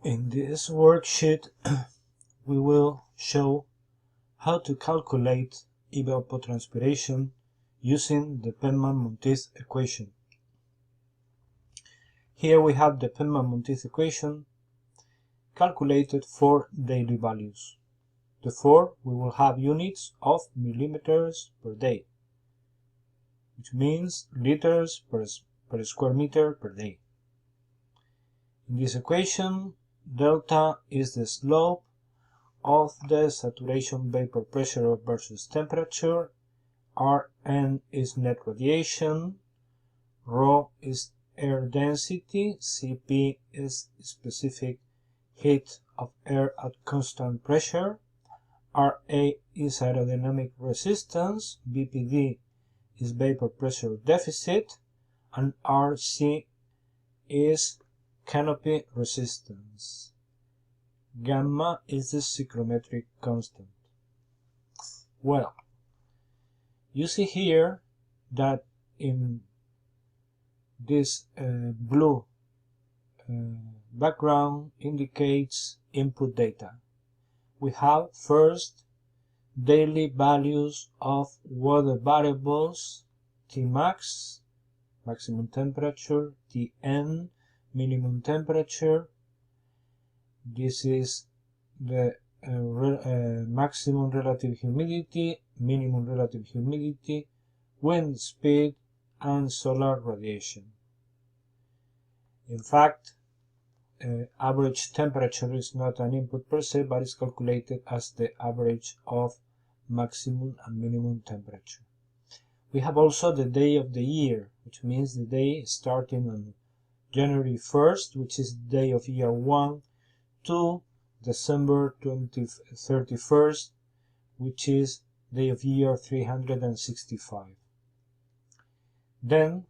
In this worksheet, we will show how to calculate evapotranspiration using the Penman-Monteith equation. Here we have the Penman-Monteith equation calculated for daily values. Therefore, we will have units of millimeters per day, which means liters per square meter per day. In this equation, delta is the slope of the saturation vapor pressure versus temperature, Rn is net radiation, ρ is air density, Cp is specific heat of air at constant pressure, Ra is aerodynamic resistance, Vpd is vapor pressure deficit, and Rc is canopy resistance. Gamma is the psychrometric constant. Well, you see here that in this blue background indicates input data. We have first daily values of weather variables, Tmax, maximum temperature, Tn, minimum temperature. This is the maximum relative humidity, minimum relative humidity, wind speed, and solar radiation. In fact, average temperature is not an input per se, but is calculated as the average of maximum and minimum temperature. We have also the day of the year, which means the day starting on January 1st, which is the day of year 1, to December 31st, which is day of year 365. Then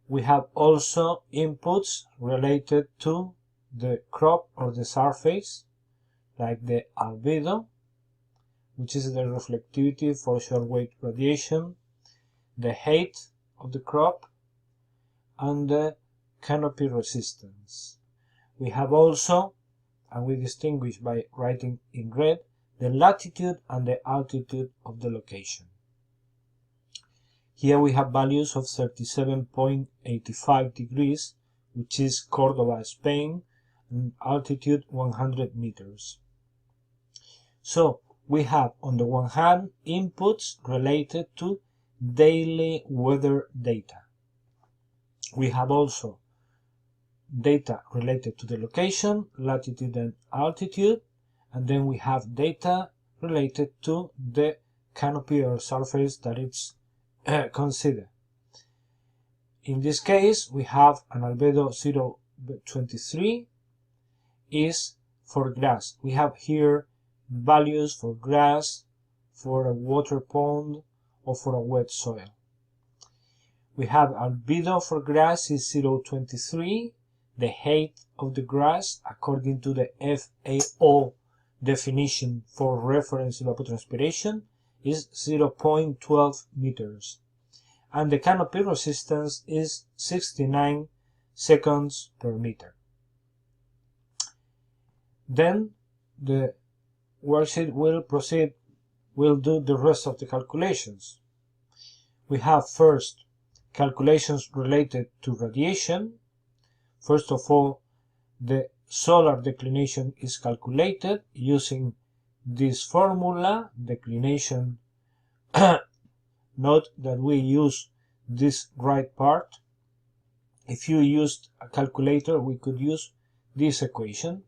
we have also inputs related to the crop or the surface, like the albedo, which is the reflectivity for short-wave radiation, the height of the crop, and the canopy resistance. We have also, and we distinguish by writing in red, the latitude and the altitude of the location. Here we have values of 37.85 degrees, which is Cordoba, Spain, and altitude 100 meters. So we have, on the one hand, inputs related to daily weather data. We have also data related to the location, latitude and altitude, and then we have data related to the canopy or surface that it's considered. In this case, we have an albedo 0.23 is for grass. We have here values for grass, for a water pond, or for a wet soil. We have albedo for grass is 0.23. The height of the grass, according to the FAO definition for reference evapotranspiration, is 0.12 meters. And the canopy resistance is 69 seconds per meter. Then the worksheet will do the rest of the calculations. We have first calculations related to radiation. First of all, the solar declination is calculated using this formula, declination. Note that we use this right part. If you used a calculator, we could use this equation,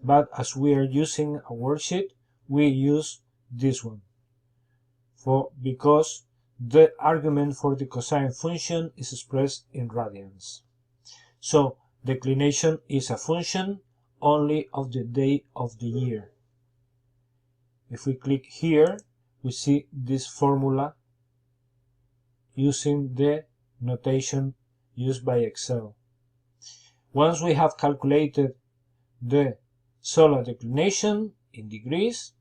but as we are using a worksheet, we use this one because the argument for the cosine function is expressed in radians. So declination is a function only of the day of the year. If we click here, we see this formula using the notation used by Excel. Once we have calculated the solar declination in degrees,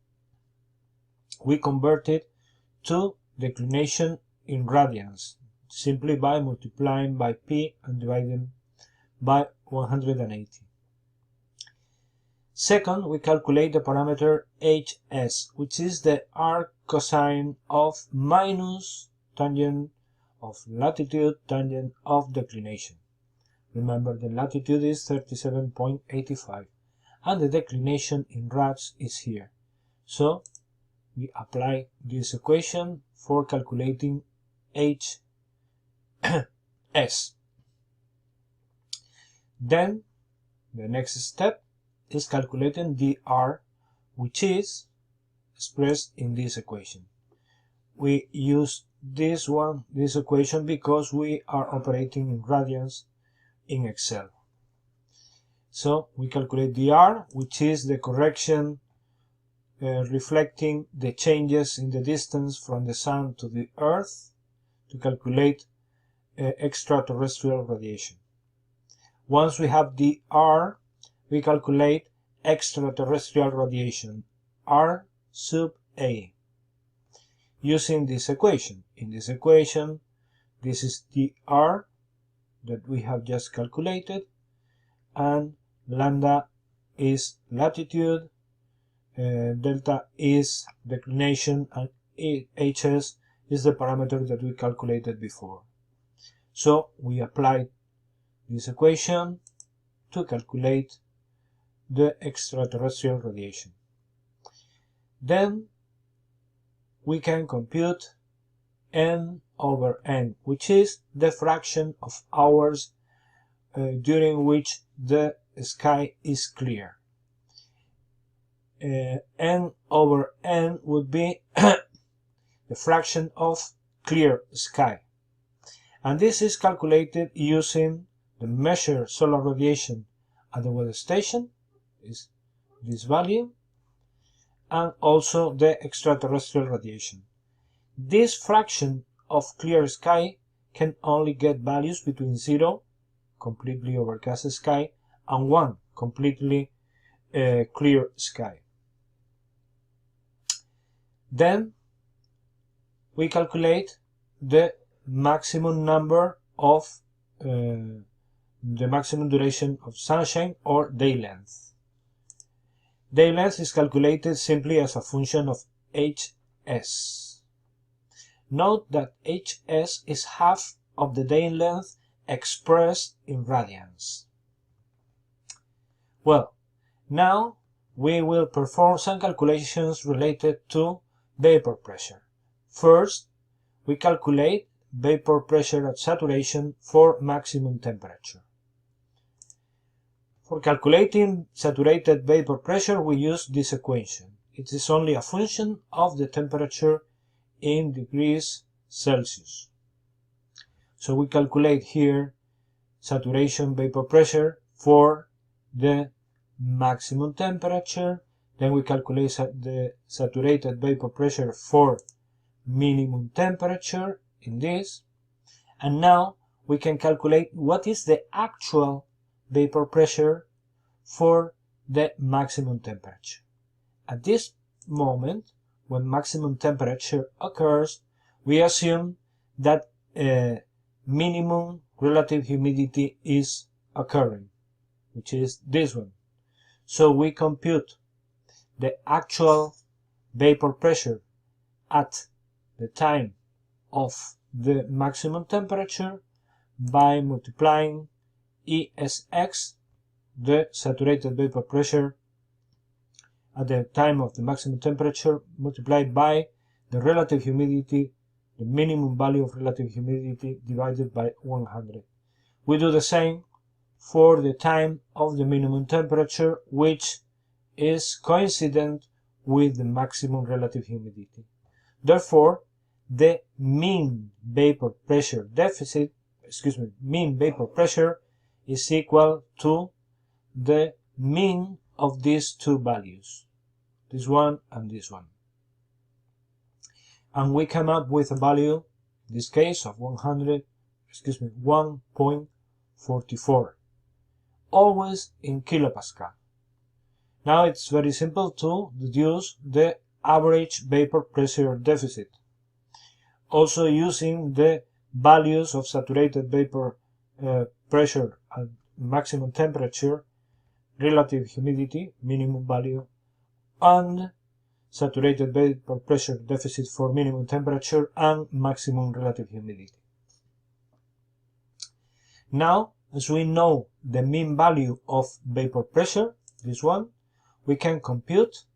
we convert it to declination in radians, simply by multiplying by P and dividing by 180. Second, we calculate the parameter HS, which is the arc cosine of minus tangent of latitude, tangent of declination. Remember, the latitude is 37.85 and the declination in rads is here. So we apply this equation for calculating HS. Then the next step is calculating dr, which is expressed in this equation. We use this equation because we are operating in radians in Excel. So we calculate dr, which is the correction reflecting the changes in the distance from the Sun to the Earth to calculate extraterrestrial radiation. Once we have dr, we calculate extraterrestrial radiation, R sub A, using this equation. In this equation, this is dr that we have just calculated, and lambda is latitude, delta is declination, and HS is the parameter that we calculated before. So we apply this equation to calculate the extraterrestrial radiation. Then we can compute n over n, which is the fraction of hours during which the sky is clear. N over n would be the fraction of clear sky. And this is calculated using the measured solar radiation at the weather station, is this value, and also the extraterrestrial radiation. This fraction of clear sky can only get values between 0, completely overcast sky, and 1, completely clear sky. Then we calculate the maximum number of the maximum duration of sunshine, or day length. Day length is calculated simply as a function of HS. Note that HS is half of the day length expressed in radians. Well, now we will perform some calculations related to vapor pressure. First, we calculate vapor pressure at saturation for maximum temperature. For calculating saturated vapor pressure, we use this equation. It is only a function of the temperature in degrees Celsius. So we calculate here saturation vapor pressure for the maximum temperature, then we calculate the saturated vapor pressure for minimum temperature in this, and now we can calculate what is the actual vapor pressure for the maximum temperature. At this moment, when maximum temperature occurs, we assume that minimum relative humidity is occurring, which is this one. So we compute the actual vapor pressure at the time of the maximum temperature by multiplying ESX, the saturated vapor pressure at the time of the maximum temperature, multiplied by the relative humidity, the minimum value of relative humidity, divided by 100. We do the same for the time of the minimum temperature, which is coincident with the maximum relative humidity. Therefore, the mean vapor pressure is equal to the mean of these two values, this one and this one. And we come up with a value, in this case, of 1.44, always in kilopascal. Now it's very simple to deduce the average vapor pressure deficit. Also using the values of saturated vapor pressure at maximum temperature, relative humidity, minimum value, and saturated vapor pressure deficit for minimum temperature and maximum relative humidity. Now, as we know the mean value of vapor pressure, this one, we can compute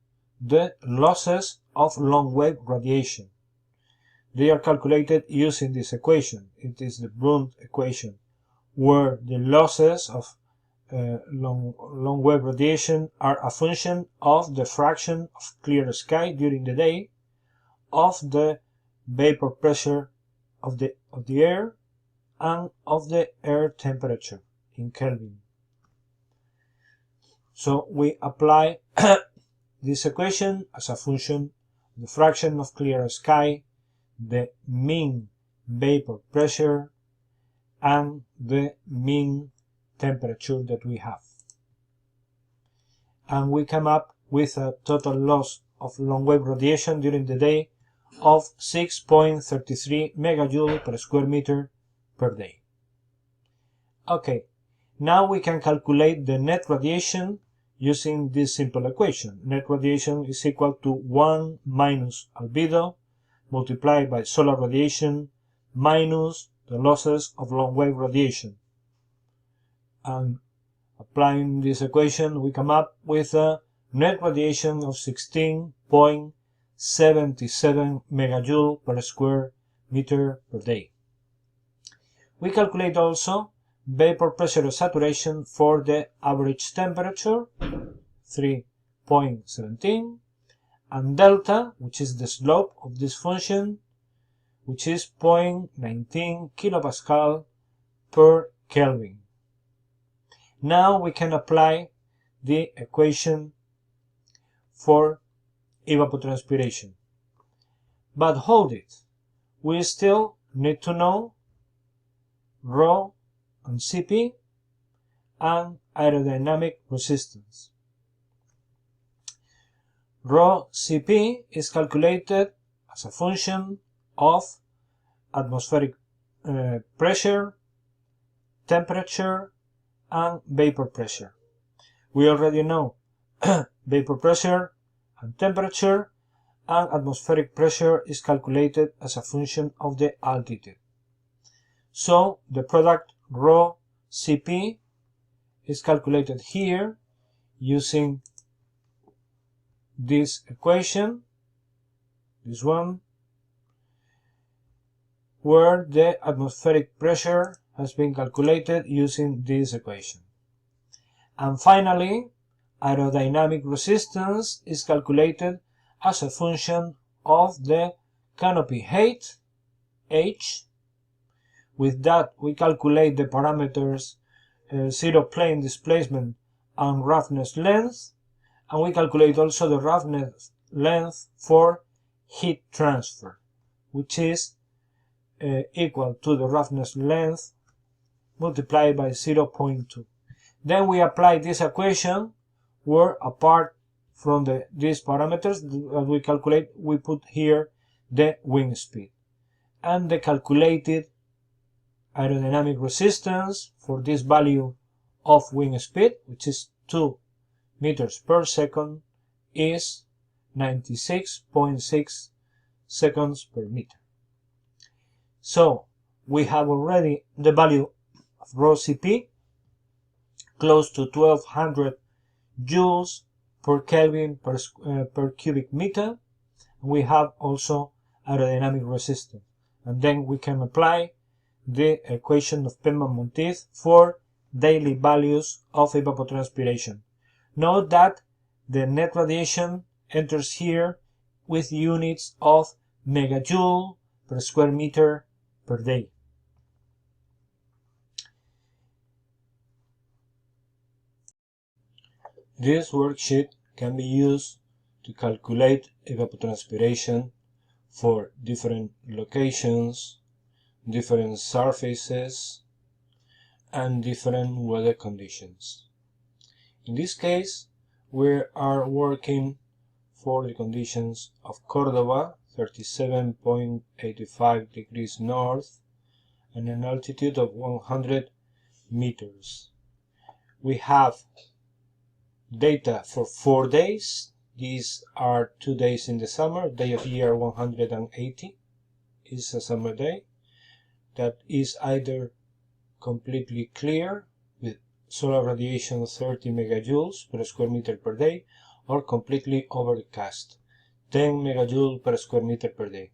the losses of long-wave radiation. They are calculated using this equation. It is the Brunt equation, where the losses of long-wave radiation are a function of the fraction of clear sky during the day, of the vapor pressure of the air, and of the air temperature in Kelvin. So we apply this equation as a function of the fraction of clear sky, the mean vapor pressure, and the mean temperature that we have. And we come up with a total loss of long-wave radiation during the day of 6.33 megajoule per square meter per day. Okay, now we can calculate the net radiation using this simple equation. Net radiation is equal to 1 minus albedo multiplied by solar radiation minus the losses of long-wave radiation. And applying this equation, we come up with a net radiation of 16.77 megajoule per square meter per day. We calculate also vapor pressure saturation for the average temperature, 3.17, and delta, which is the slope of this function, which is 0.19 kilopascal per Kelvin. Now we can apply the equation for evapotranspiration. But hold it, we still need to know ρ and Cp and aerodynamic resistance. ρ-Cp is calculated as a function of atmospheric pressure, temperature, and vapor pressure. We already know vapor pressure and temperature, and atmospheric pressure is calculated as a function of the altitude. So the product ρ-Cp is calculated here using this equation, this one, where the atmospheric pressure has been calculated using this equation. And finally, aerodynamic resistance is calculated as a function of the canopy height, h. With that, we calculate the parameters zero plane displacement and roughness length, and we calculate also the roughness length for heat transfer, which is equal to the roughness length multiplied by 0.2. Then we apply this equation where, apart from these parameters that we calculate, we put here the wind speed and the calculated aerodynamic resistance for this value of wind speed, which is 2 meters per second, is 96.6 seconds per meter. So we have already the value of ρ-Cp, close to 1200 joules per Kelvin per cubic meter. We have also aerodynamic resistance. And then we can apply the equation of Penman-Monteith for daily values of evapotranspiration. Note that the net radiation enters here with units of megajoule per square meter per day. This worksheet can be used to calculate evapotranspiration for different locations, different surfaces, and different weather conditions. In this case, we are working for the conditions of Cordoba, 37.85 degrees north, and an altitude of 100 meters. We have data for 4 days. These are 2 days in the summer. Day of year 180 is a summer day that is either completely clear with solar radiation 30 megajoules per square meter per day, or completely overcast 10 megajoule per square meter per day.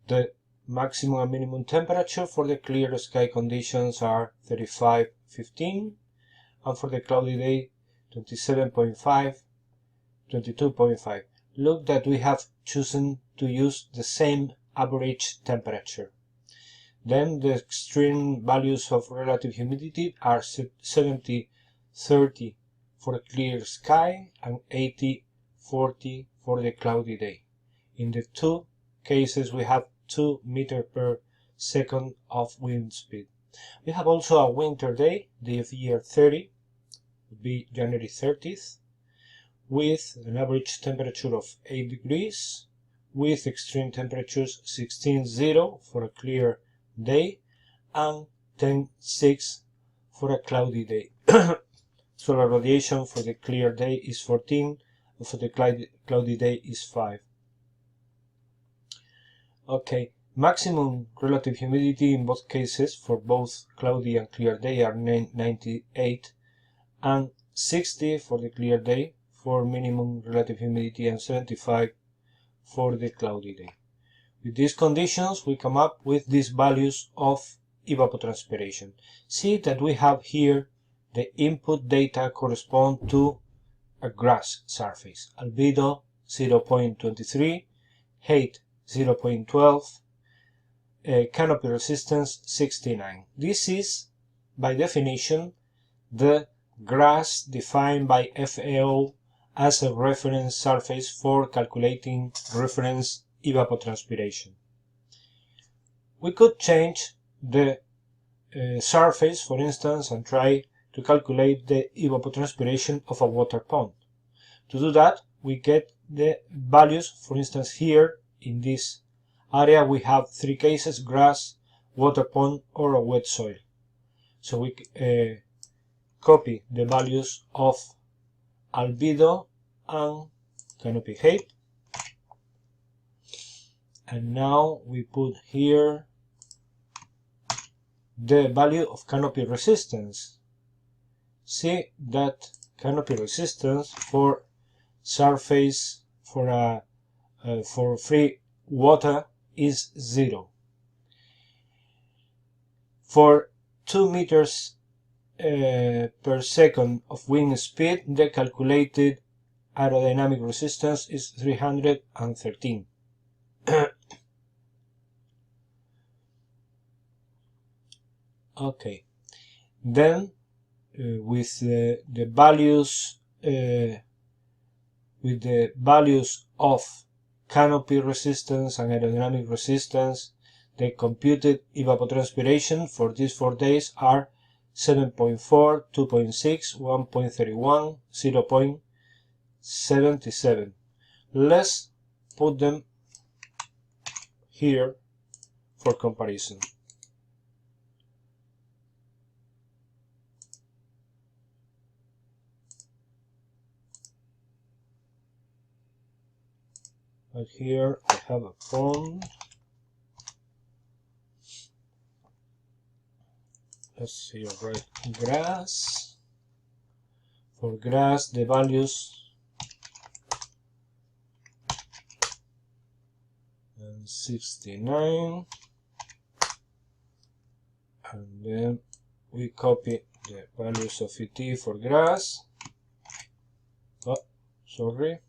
The maximum and minimum temperature for the clear sky conditions are 35-15, and for the cloudy day 27.5, 22.5. Look that we have chosen to use the same average temperature. Then the extreme values of relative humidity are 70-30 for a clear sky and 80-40 for the cloudy day. In the two cases we have 2 meters per second of wind speed. We have also a winter day, day of year 30, would be January 30th, with an average temperature of 8 degrees, with extreme temperatures 16-0 for a clear day and 10-6 for a cloudy day. Solar radiation for the clear day is 14, and for the cloudy day is 5. Okay, maximum relative humidity in both cases for both cloudy and clear day are 98 and 60 for the clear day for minimum relative humidity and 75 for the cloudy day. With these conditions, we come up with these values of evapotranspiration. See that we have here the input data correspond to a grass surface. Albedo 0.23, height 0.12, canopy resistance 69. This is, by definition, the grass defined by FAO as a reference surface for calculating reference evapotranspiration. We could change the surface, for instance, and try to calculate the evapotranspiration of a water pond. To do that, we get the values. For instance, here in this area we have 3 cases: grass, water pond, or a wet soil. So we copy the values of albedo and canopy height, and now we put here the value of canopy resistance. See that canopy resistance for surface for free water is 0. For 2 meters per second of wind speed, the calculated aerodynamic resistance is 313. Okay, then with the values of canopy resistance and aerodynamic resistance, the computed evapotranspiration for these 4 days are 7.4, 2.6, 1.31, 0.77. Let's put them here for comparison. But here I have a pond. Let's see, right, grass. For grass, the values and 69, and then we copy the values of ET for grass. Oh, sorry.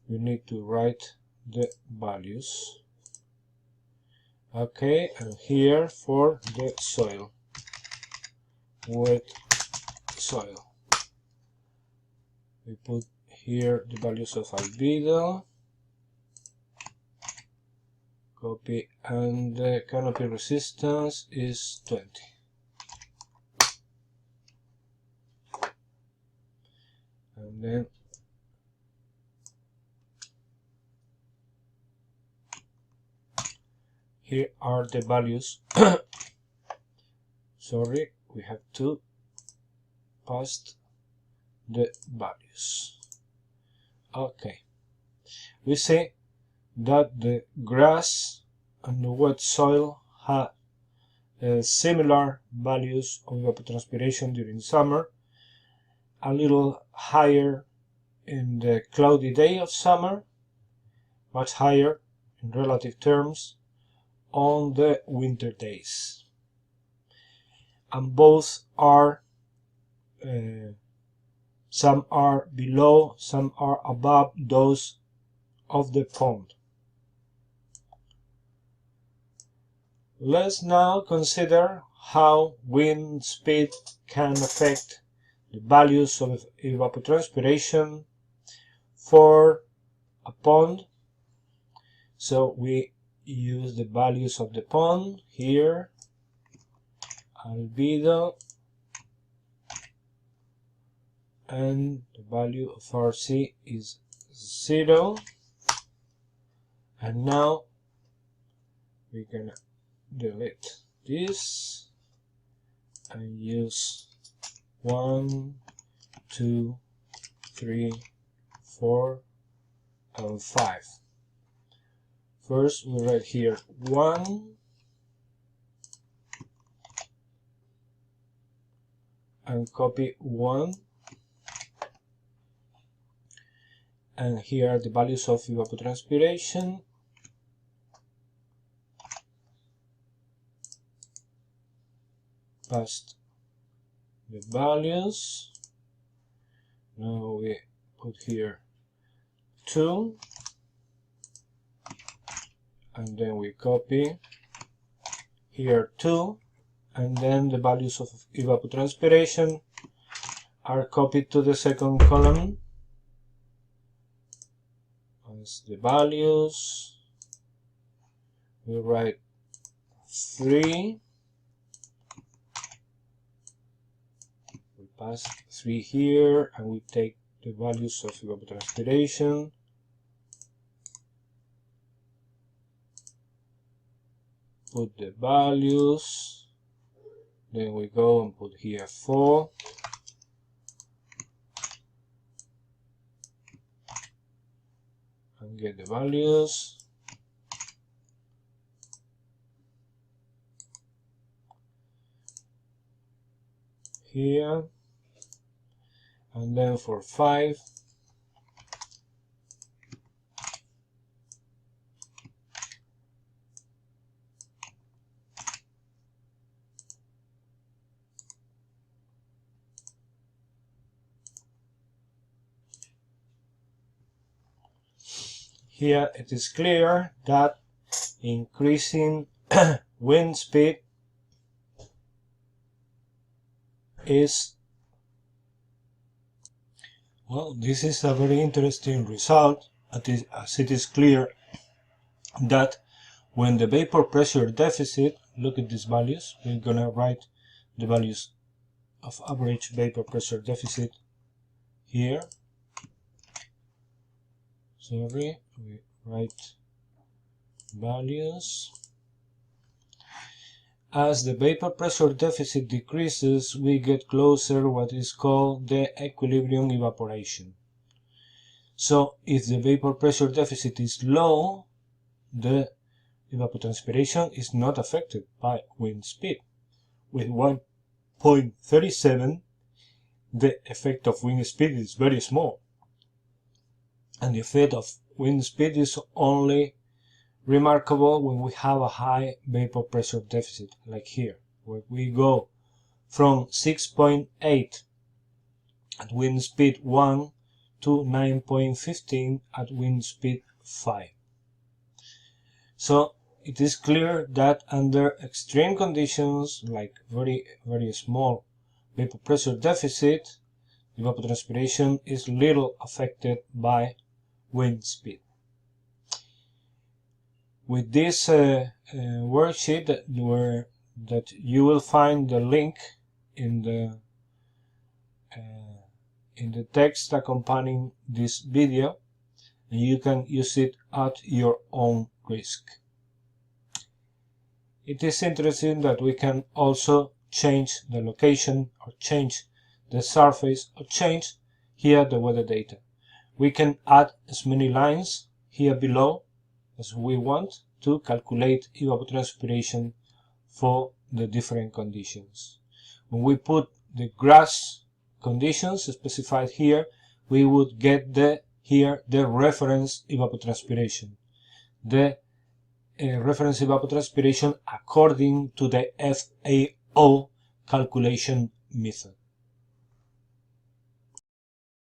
We need to write the values. Okay, and here for the soil, wet soil, we put here the values of albedo, copy, and the canopy resistance is 20. And then here are the values. Sorry, we have to paste the values. Okay, we see that the grass and the wet soil have similar values of evapotranspiration during summer, a little higher in the cloudy day of summer, much higher in relative terms on the winter days. And both are, some are below, some are above those of the pond. Let's now consider how wind speed can affect the values of evapotranspiration for a pond. So we use the values of the pond here, albedo, and the value of RC is 0. And now we're gonna delete this and use 1, 2, 3, 4, and 5. First, we write here 1, and copy 1, and here are the values of evapotranspiration. Past the values. Now we put here 2, and then we copy here 2, and then the values of evapotranspiration are copied to the second column as the values. We write 3, we pass 3 here, and we take the values of evapotranspiration, put the values, then we go and put here 4, and get the values. Here, and then for 5, here it is clear that increasing wind speed is, well, this is a very interesting result, as it is clear that when the vapor pressure deficit, look at these values, we're gonna write the values of average vapor pressure deficit here. Sorry, we write values. As the vapor pressure deficit decreases, we get closer to what is called the equilibrium evaporation. So if the vapor pressure deficit is low, the evapotranspiration is not affected by wind speed. With 1.37, the effect of wind speed is very small. And the effect of wind speed is only remarkable when we have a high vapor pressure deficit, like here, where we go from 6.8 at wind speed 1 to 9.15 at wind speed 5. So it is clear that under extreme conditions, like very small vapor pressure deficit, evapotranspiration is little affected by wind speed. With this worksheet that you will find the link in the text accompanying this video, and you can use it at your own risk. It is interesting that we can also change the location, or change the surface, or change here the weather data. We can add as many lines here below as we want to calculate evapotranspiration for the different conditions. When we put the grass conditions specified here, we would get here the reference evapotranspiration. The reference evapotranspiration according to the FAO calculation method.